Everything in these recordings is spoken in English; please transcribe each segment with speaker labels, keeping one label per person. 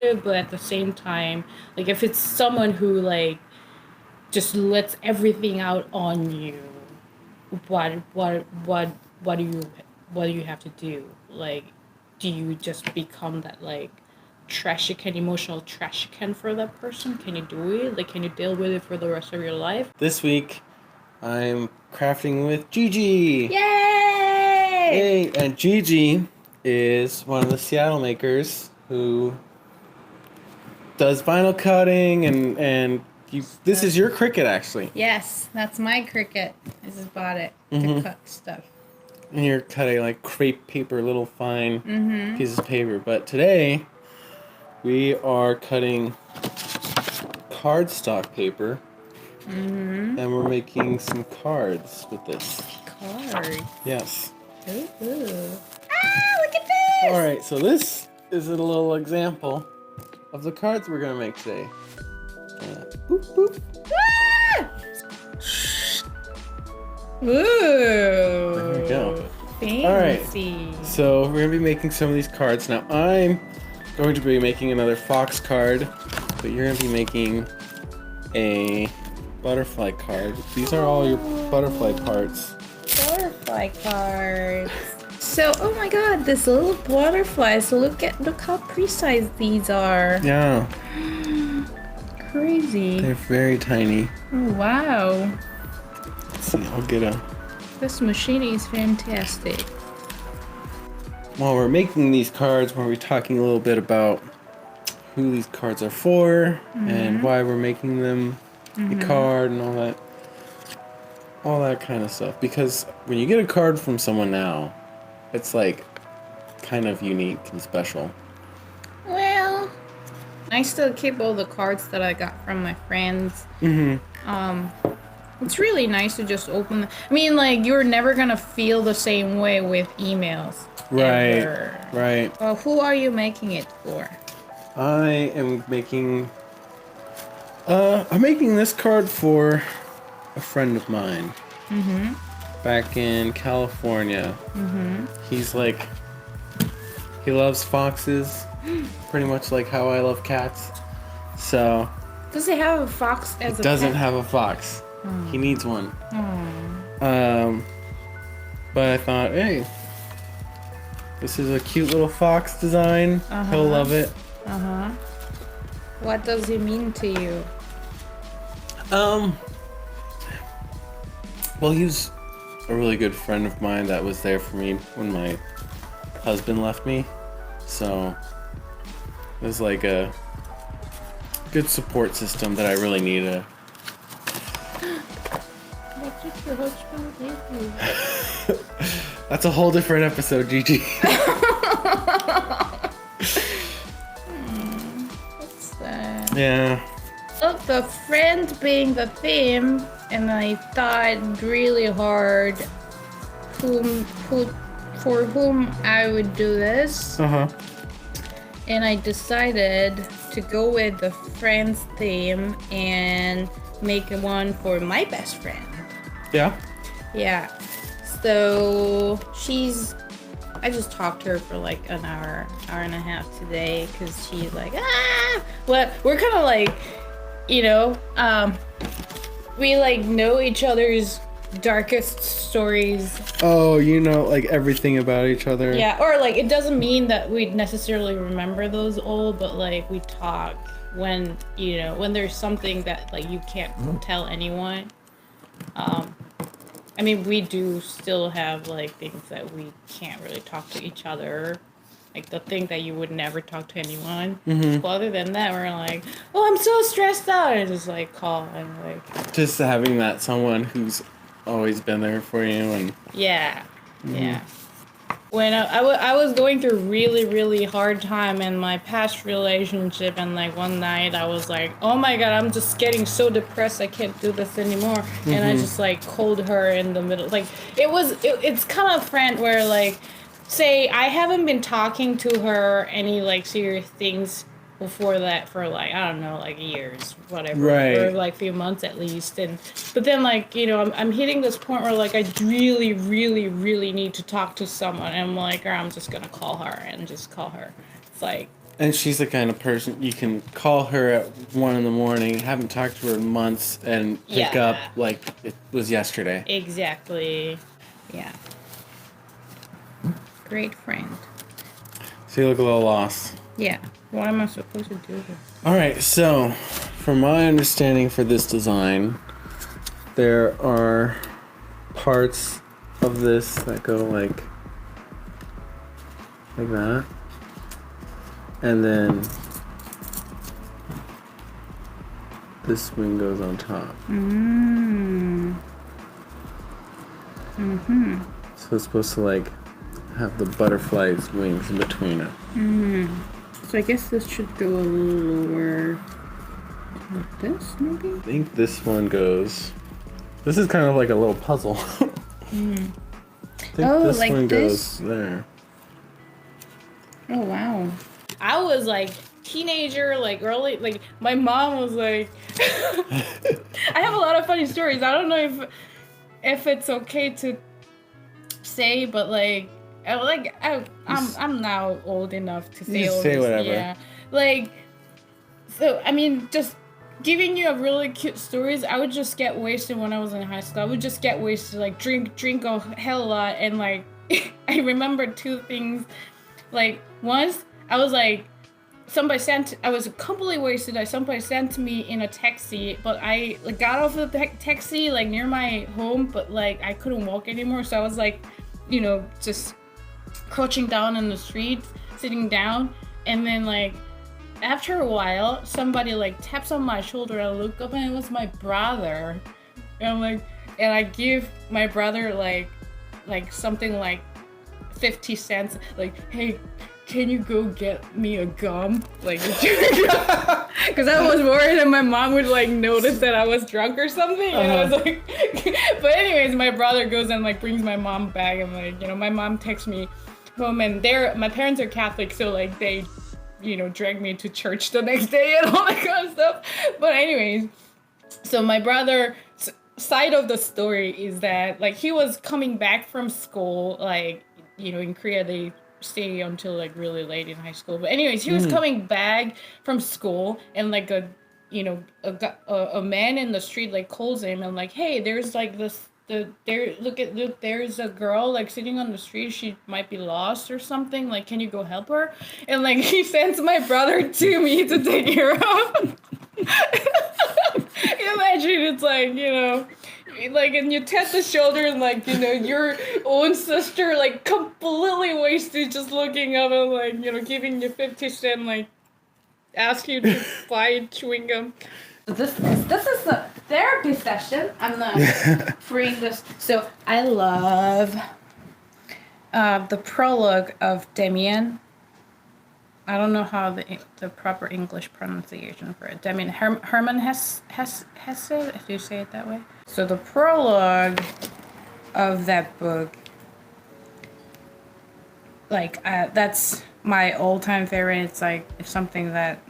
Speaker 1: but at the same time, like if it's someone who like just lets everything out on you, what what what what do you what do you have to do? Like, do you just become that like trash can emotional trash can for that person? Can you do it? Like, can you deal with it for the rest of your life?
Speaker 2: This week, I'm crafting with Gigi.
Speaker 1: Yay!
Speaker 2: Yay! And Gigi is one of the Seattle makers who does vinyl cutting and this is your Cricut actually.
Speaker 1: Yes, that's my Cricut. I just bought it to cut stuff.
Speaker 2: And you're cutting like crepe paper, little fine pieces of paper. But today, we are cutting cardstock paper. And we're making some cards with this.
Speaker 1: Cards.
Speaker 2: Yes.
Speaker 1: Ooh. Ah, look at this!
Speaker 2: Alright, so this is a little example of the cards we're going to make today. Boop, boop.
Speaker 1: Ah! Ooh.
Speaker 2: There we go.
Speaker 1: Fancy.
Speaker 2: Alright, so we're going to be making some of these cards. Now, I'm going to be making another fox card, but you're going to be making a butterfly card. These are all your butterfly parts.
Speaker 1: Butterfly cards. So, oh my god, this little butterfly. So look how precise these are.
Speaker 2: Yeah.
Speaker 1: Crazy.
Speaker 2: They're very tiny.
Speaker 1: Oh, wow.
Speaker 2: Let's see, I'll get a...
Speaker 1: This machine is fantastic.
Speaker 2: While we're making these cards, we'll be talking a little bit about who these cards are for and why we're making them a card and all that kind of stuff. Because when you get a card from someone now, it's like kind of unique and special.
Speaker 1: Well, I still keep all the cards that I got from my friends. It's really nice to just open them. I mean, like, you're never gonna feel the same way with emails.
Speaker 2: Right,
Speaker 1: ever.
Speaker 2: right.
Speaker 1: Well, who are you making it for?
Speaker 2: I am making... I'm making this card for a friend of mine. Back in California. He's like... He loves foxes. Pretty much like how I love cats. So...
Speaker 1: Does it have a fox as a
Speaker 2: doesn't
Speaker 1: pet?
Speaker 2: have a fox. He needs one.
Speaker 1: Oh.
Speaker 2: But I thought, hey, this is a cute little fox design. He'll love it.
Speaker 1: What does it mean to you?
Speaker 2: Well, he's a really good friend of mine that was there for me when my husband left me. So it was like a good support system that I really needed.
Speaker 1: What did your husband give you?
Speaker 2: That's a whole different episode, Gigi.
Speaker 1: What's that?
Speaker 2: Yeah.
Speaker 1: Well, the friend being the theme, and I thought really hard for whom I would do this. And I decided to go with the friends theme and make one for my best friend.
Speaker 2: Yeah?
Speaker 1: Yeah. So I just talked to her for like an hour and a half today because she's like, well, we're kind of like, we like know each other's darkest stories.
Speaker 2: Oh, you know, like everything about each other.
Speaker 1: Yeah, or like it doesn't mean that we necessarily remember those old, but like we talk when there's something that like you can't tell anyone. I mean, we do still have like things that we can't really talk to each other, like the thing that you would never talk to anyone. But other than that, we're like, oh, I'm so stressed out, and just like call and like
Speaker 2: Just having that someone who's always been there for you and
Speaker 1: yeah. When I was going through really, really hard time in my past relationship, and like one night I was like, oh my god, I'm just getting so depressed, I can't do this anymore. And I just like called her in the middle. Like it's kind of friend where like, say I haven't been talking to her any like serious things before that for like, I don't know, like years, whatever,
Speaker 2: Right.
Speaker 1: or like a few months at least. But then like, I'm hitting this point where like I really, really, really need to talk to someone, and I'm like, or I'm just gonna call her and just call her. It's like,
Speaker 2: And she's the kind of person you can call her at 1 a.m, haven't talked to her in months, and pick up like it was yesterday.
Speaker 1: Exactly. Yeah. Great friend.
Speaker 2: So you look a little lost.
Speaker 1: Yeah. What am I supposed to do here?
Speaker 2: Alright, so from my understanding for this design, there are parts of this that go like that. And then this wing goes on top. So it's supposed to like have the butterfly's wings in between it.
Speaker 1: So I guess this should go a little lower like this, maybe?
Speaker 2: I think this one goes... This is kind of like a little puzzle. I think this
Speaker 1: like
Speaker 2: one
Speaker 1: this?
Speaker 2: goes there.
Speaker 1: Oh, wow. I was like teenager, like early, like my mom was like, I have a lot of funny stories. I don't know if it's okay to say, but like, I'm now old enough to say all this.
Speaker 2: Whatever.
Speaker 1: Yeah. Like, so, I mean, just giving you a really cute stories, I would just get wasted when I was in high school. I would just get wasted, like drink a hell of a lot. And like, I remember two things. Like, once I was like, I was completely wasted. Somebody sent me in a taxi, but I like got off the taxi like near my home, but like I couldn't walk anymore. So I was like, you know, just crouching down in the street, sitting down. And then like after a while, somebody like taps on my shoulder. I look up and it was my brother. And I'm like, and I give my brother like something like 50 cents, like, hey, can you go get me a gum? Like, because I was worried that my mom would like notice that I was drunk or something. And I was like, but anyways, my brother goes and like brings my mom back, and like, you know, my mom texts me home, and my parents are Catholic, so like they, you know, drag me to church the next day and all that kind of stuff. But anyways, so my brother side of the story is that like he was coming back from school, like, you know, in Korea they stay until like really late in high school. But anyways, he was coming back from school, and like a man in the street like calls him and like, hey, there's like look, there's a girl like sitting on the street. She might be lost or something. Like, can you go help her? And like he sends my brother to me to take her of. Imagine it's like, you know, like, and you tap the shoulder and like, you know, your own sister like completely wasted, just looking up and like, you know, giving you 50 cents, like ask you to buy chewing gum. This is a therapy session. I'm not freeing this. So I love the prologue of Damien. I don't know how the proper English pronunciation for it. Damien Herman Hesse, if you say it that way. So the prologue of that book, like that's my all-time favorite. It's like it's something that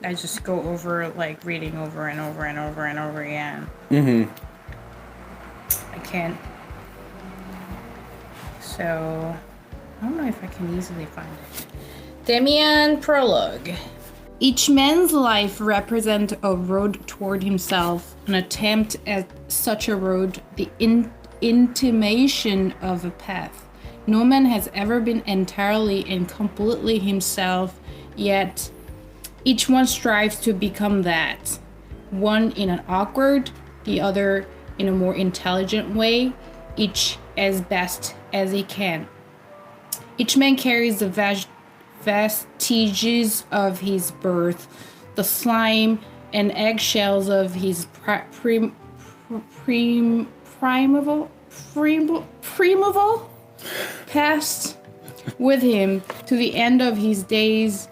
Speaker 1: I just go over, like reading over and over and over and over again. I can't. So I don't know if I can easily find it. Damien prologue. Each man's life represents a road toward himself, an attempt at such a road, the intimation of a path. No man has ever been entirely and completely himself, yet each one strives to become that. One in an awkward, the other in a more intelligent way, each as best as he can. Each man carries the vestiges of his birth, the slime and eggshells of his primeval past with him to the end of his days.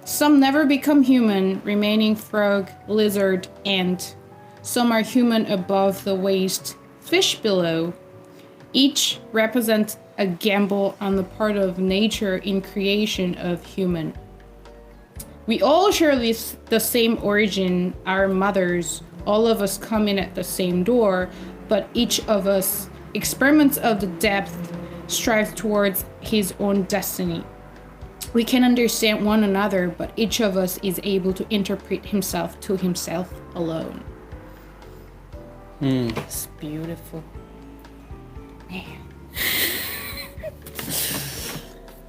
Speaker 1: Some never become human, remaining frog, lizard, ant. Some are human above the waist, fish below. Each represents a gamble on the part of nature in creation of human. We all share the same origin, our mothers. All of us come in at the same door, but each of us experiments of the depth strives towards his own destiny. we can understand one another, but each of us is able to interpret himself to himself alone. It's beautiful. Man.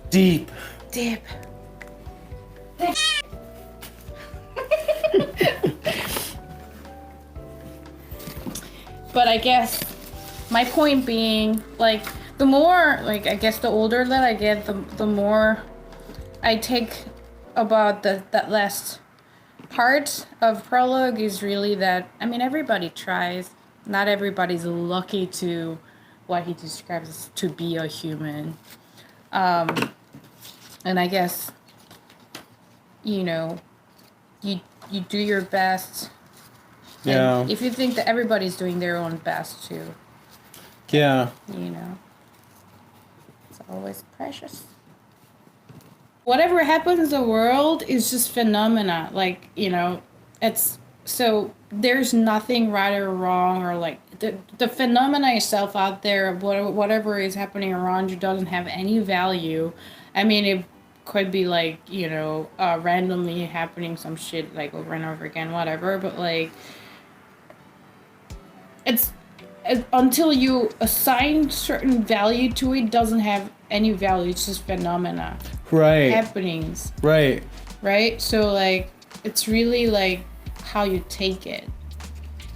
Speaker 2: Deep.
Speaker 1: But I guess my point being, like, the more, like, I guess the older that I get, the more I take about that last part of prologue is really that, I mean, everybody tries. Not everybody's lucky to what he describes as to be a human. And I guess, you know, you do your best.
Speaker 2: Yeah.
Speaker 1: And if you think that everybody's doing their own best too.
Speaker 2: Yeah.
Speaker 1: You know. It's always precious. Whatever happens in the world is just phenomena. Like, you know, it's so there's nothing right or wrong, or like the phenomena itself out there, whatever is happening around you doesn't have any value. I mean, it could be like, you know, randomly happening some shit like over and over again, whatever, but like it's until you assign certain value to it, doesn't have any value. It's just phenomena.
Speaker 2: Right.
Speaker 1: Happenings.
Speaker 2: Right.
Speaker 1: Right? So like it's really like how you take it.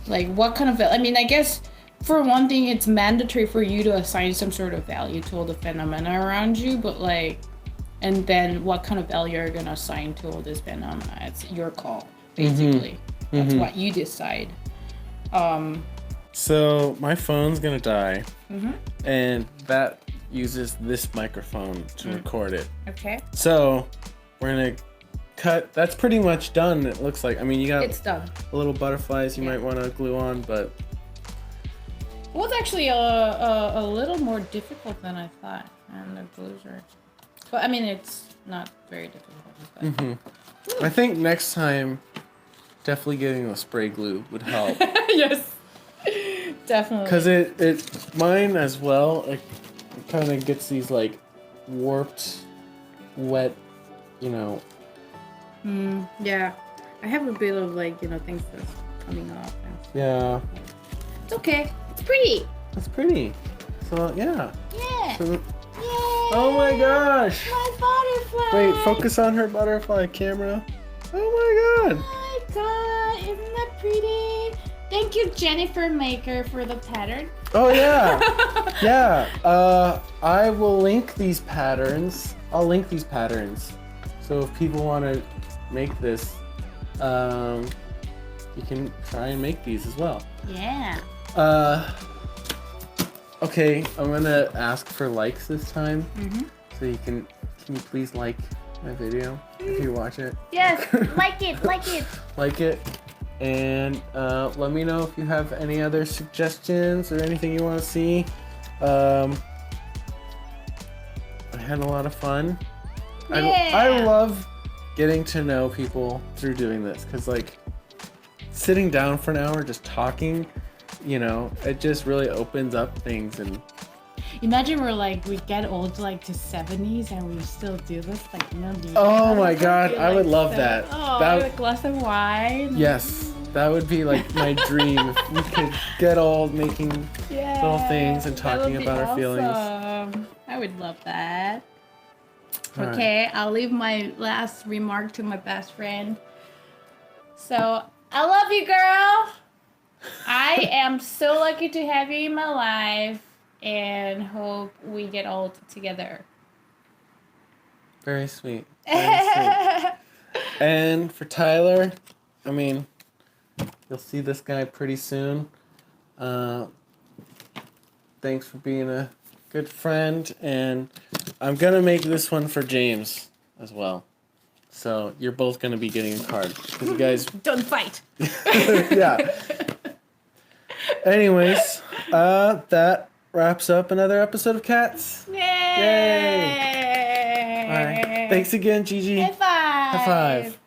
Speaker 1: Like what kind of I mean, I guess for one thing it's mandatory for you to assign some sort of value to all the phenomena around you, but like, and then what kind of value are you gonna assign to all this phenomena? It's your call, basically. That's what you decide.
Speaker 2: So my phone's gonna die, and that uses this microphone to record it.
Speaker 1: Okay.
Speaker 2: So we're gonna cut. That's pretty much done. It looks like. I mean, you got
Speaker 1: It's done.
Speaker 2: little butterflies you might want to glue on, but
Speaker 1: It was actually a little more difficult than I thought, and the glues are. But I mean, it's not very difficult. But.
Speaker 2: I think next time, definitely getting the spray glue would help.
Speaker 1: Yes. Definitely.
Speaker 2: Because it mine as well, it kind of gets these like warped, wet, you know.
Speaker 1: Yeah. I have a bit of like, you know, things that's coming off.
Speaker 2: Yeah.
Speaker 1: It's okay. It's pretty.
Speaker 2: That's pretty. So yeah.
Speaker 1: Yeah.
Speaker 2: So,
Speaker 1: Yay.
Speaker 2: oh my gosh.
Speaker 1: My butterfly.
Speaker 2: Wait, focus on her butterfly camera. Oh my god.
Speaker 1: Oh my god. Isn't that pretty? Thank you, Jennifer Maker, for the pattern.
Speaker 2: Oh yeah. Yeah. I will link these patterns. I'll link these patterns. So if people want to make this, you can try and make these as well.
Speaker 1: Yeah.
Speaker 2: Okay, I'm gonna ask for likes this time. So can you please like my video if you watch it?
Speaker 1: Yes, like it.
Speaker 2: Like it. And let me know if you have any other suggestions or anything you want to see. I had a lot of fun.
Speaker 1: Yeah.
Speaker 2: I love getting to know people through doing this, because like sitting down for an hour just talking, you know, it just really opens up things. And
Speaker 1: imagine we get old like to 70s and we still do this, like, you know.
Speaker 2: Oh my god, I would love that.
Speaker 1: Oh,
Speaker 2: that
Speaker 1: with a glass of wine.
Speaker 2: Yes, that would be like my dream, if we could get old making little things and talking about our feelings.
Speaker 1: I would love that.
Speaker 2: All
Speaker 1: Okay, right. I'll leave my last remark to my best friend. So, I love you, girl. I am so lucky to have you in my life, and hope we get old together.
Speaker 2: Very sweet. Very sweet. And for Tyler, I mean, you'll see this guy pretty soon. Thanks for being a good friend, and I'm gonna make this one for James as well. So you're both gonna be getting a card, because you guys
Speaker 1: don't fight.
Speaker 2: Yeah. Anyways, that wraps up another episode of Cats.
Speaker 1: Yay!
Speaker 2: Yay! All right. Thanks again, Gigi.
Speaker 1: High five.
Speaker 2: High five.